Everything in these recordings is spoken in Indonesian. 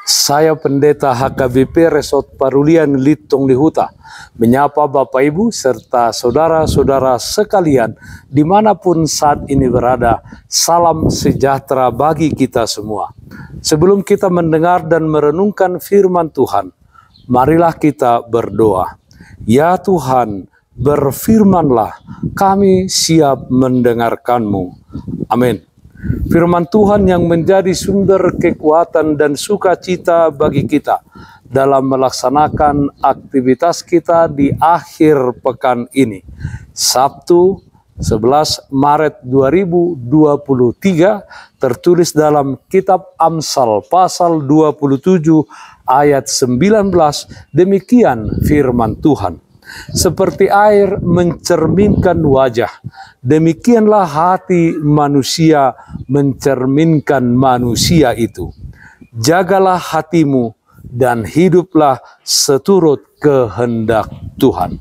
Saya Pendeta HKBP Resort Parulian Litong Lihuta menyapa Bapak Ibu serta saudara-saudara sekalian dimanapun saat ini berada. Salam sejahtera bagi kita semua. Sebelum kita mendengar dan merenungkan firman Tuhan, marilah kita berdoa. Ya Tuhan, berfirmanlah, kami siap mendengarkan-Mu. Amin. Firman Tuhan yang menjadi sumber kekuatan dan sukacita bagi kita dalam melaksanakan aktivitas kita di akhir pekan ini. Sabtu 11 Maret 2023 tertulis dalam kitab Amsal pasal 27 ayat 19, demikian firman Tuhan. Seperti air mencerminkan wajah, demikianlah hati manusia mencerminkan manusia itu. Jagalah hatimu dan hiduplah seturut kehendak Tuhan.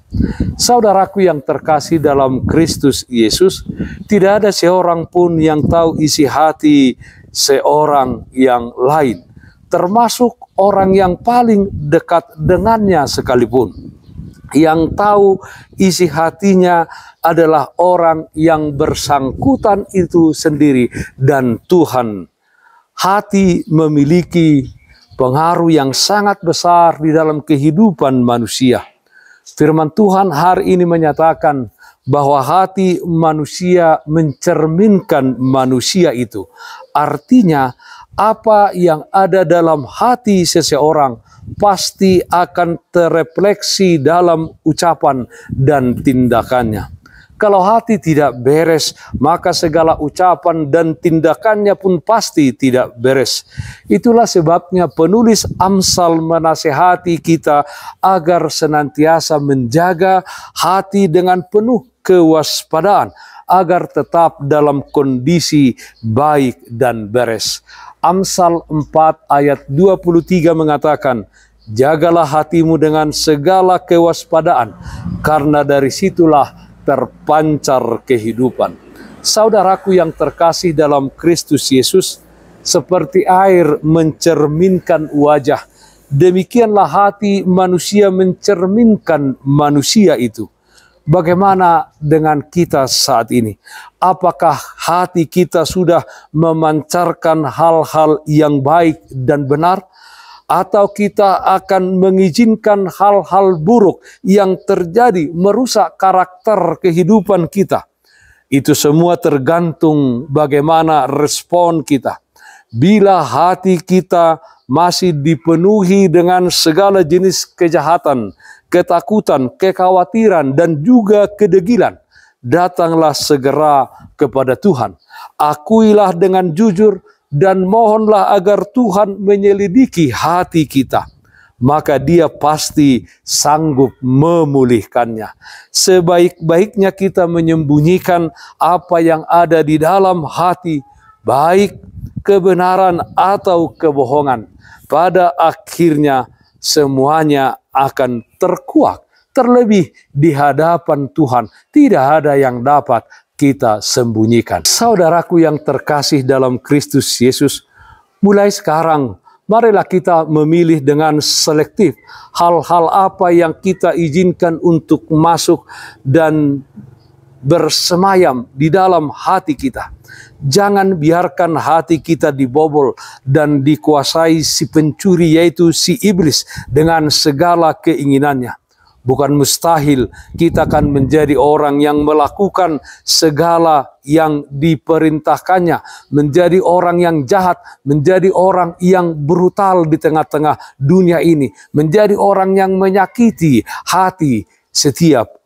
Saudaraku yang terkasih dalam Kristus Yesus, tidak ada seorang pun yang tahu isi hati seorang yang lain, termasuk orang yang paling dekat dengannya sekalipun. Yang tahu isi hatinya adalah orang yang bersangkutan itu sendiri dan Tuhan. Hati memiliki pengaruh yang sangat besar di dalam kehidupan manusia. Firman Tuhan hari ini menyatakan bahwa hati manusia mencerminkan manusia itu. Artinya apa yang ada dalam hati seseorang pasti akan terefleksi dalam ucapan dan tindakannya. Kalau hati tidak beres, maka segala ucapan dan tindakannya pun pasti tidak beres. Itulah sebabnya penulis Amsal menasihati kita agar senantiasa menjaga hati dengan penuh kewaspadaan, agar tetap dalam kondisi baik dan beres. Amsal 4 ayat 23 mengatakan, jagalah hatimu dengan segala kewaspadaan, karena dari situlah terpancar kehidupan. Saudaraku yang terkasih dalam Kristus Yesus, seperti air mencerminkan wajah, demikianlah hati manusia mencerminkan manusia itu. Bagaimana dengan kita saat ini? Apakah hati kita sudah memancarkan hal-hal yang baik dan benar? Atau kita akan mengizinkan hal-hal buruk yang terjadi merusak karakter kehidupan kita? Itu semua tergantung bagaimana respon kita. Bila hati kita masih dipenuhi dengan segala jenis kejahatan, ketakutan, kekhawatiran, dan juga kedegilan, datanglah segera kepada Tuhan. Akuilah dengan jujur dan mohonlah agar Tuhan menyelidiki hati kita. Maka Dia pasti sanggup memulihkannya. Sebaik-baiknya kita menyembunyikan apa yang ada di dalam hati, baik kebenaran atau kebohongan, pada akhirnya semuanya akan terkuak. Terlebih di hadapan Tuhan, tidak ada yang dapat kita sembunyikan. Saudaraku yang terkasih dalam Kristus Yesus, mulai sekarang marilah kita memilih dengan selektif hal-hal apa yang kita izinkan untuk masuk dan bersemayam di dalam hati kita. Jangan biarkan hati kita dibobol dan dikuasai si pencuri, yaitu si iblis, dengan segala keinginannya. Bukan mustahil kita akan menjadi orang yang melakukan segala yang diperintahkannya, menjadi orang yang jahat, menjadi orang yang brutal di tengah-tengah dunia ini, menjadi orang yang menyakiti hati setiap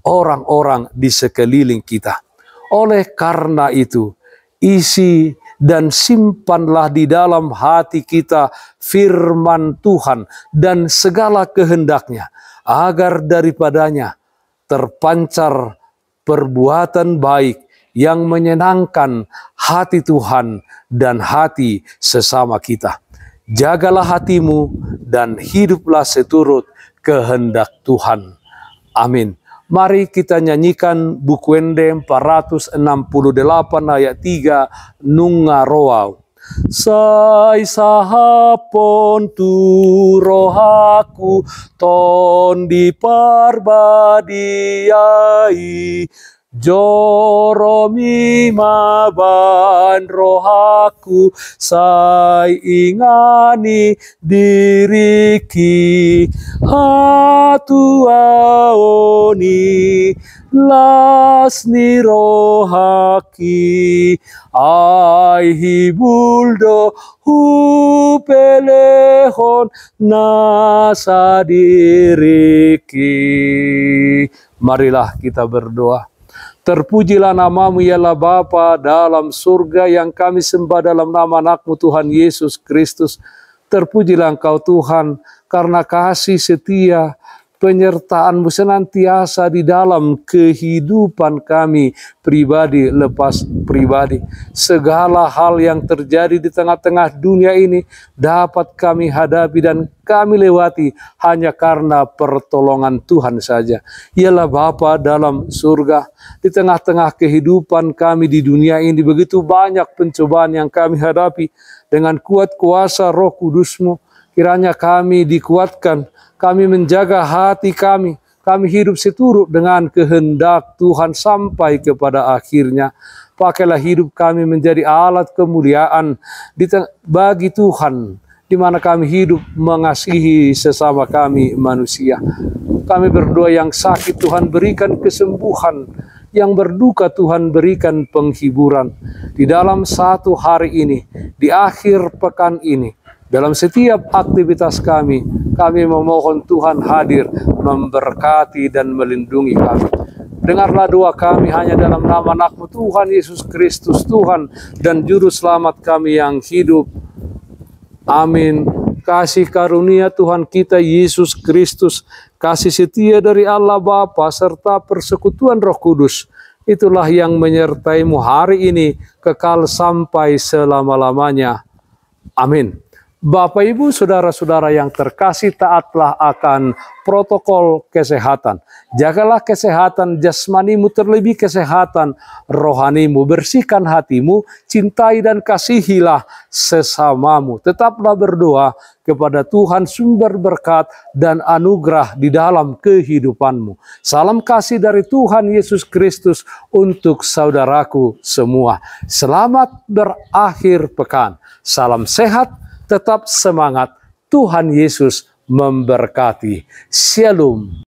orang-orang di sekeliling kita. Oleh karena itu, isi dan simpanlah di dalam hati kita firman Tuhan dan segala kehendaknya, agar daripadanya terpancar perbuatan baik yang menyenangkan hati Tuhan dan hati sesama kita. Jagalah hatimu dan hiduplah seturut kehendak Tuhan. Amin. Mari kita nyanyikan buku Ende 468 ayat 3, Nunga Roau. Sai sahapon tu rohaku ton diparbadiai. Joromi maban rohaku sai ingani diriki hatu aoni lasni rohaki ai hibuldo hupelehon nasadiriki. Marilah kita berdoa. Terpujilah namamu ialah Bapa dalam surga yang kami sembah dalam nama anakmu Tuhan Yesus Kristus. Terpujilah Engkau Tuhan karena kasih setia penyertaan-Mu senantiasa di dalam kehidupan kami pribadi lepas pribadi. Segala hal yang terjadi di tengah-tengah dunia ini dapat kami hadapi dan kami lewati hanya karena pertolongan Tuhan saja. Ialah Bapa dalam surga, di tengah-tengah kehidupan kami di dunia ini begitu banyak pencobaan yang kami hadapi. Dengan kuat kuasa Roh Kudus-Mu, kiranya kami dikuatkan, kami menjaga hati kami hidup seturut dengan kehendak Tuhan sampai kepada akhirnya. Pakailah hidup kami menjadi alat kemuliaan bagi Tuhan, di mana kami hidup mengasihi sesama kami manusia. Kami berdoa yang sakit Tuhan berikan kesembuhan, yang berduka Tuhan berikan penghiburan. Di dalam satu hari ini, di akhir pekan ini, dalam setiap aktivitas kami memohon Tuhan hadir, memberkati dan melindungi kami. Dengarlah doa kami hanya dalam nama anakmu Tuhan Yesus Kristus, Tuhan dan Juru Selamat kami yang hidup. Amin. Kasih karunia Tuhan kita Yesus Kristus, kasih setia dari Allah Bapa serta persekutuan Roh Kudus, itulah yang menyertaimu hari ini kekal sampai selama-lamanya. Amin. Bapak, Ibu, Saudara-saudara yang terkasih, taatlah akan protokol kesehatan. Jagalah kesehatan jasmanimu, terlebih kesehatan rohanimu. Bersihkan hatimu, cintai dan kasihilah sesamamu. Tetaplah berdoa kepada Tuhan sumber berkat dan anugerah di dalam kehidupanmu. Salam kasih dari Tuhan Yesus Kristus untuk saudaraku semua. Selamat berakhir pekan. Salam sehat. Tetap semangat, Tuhan Yesus memberkati. Shalom.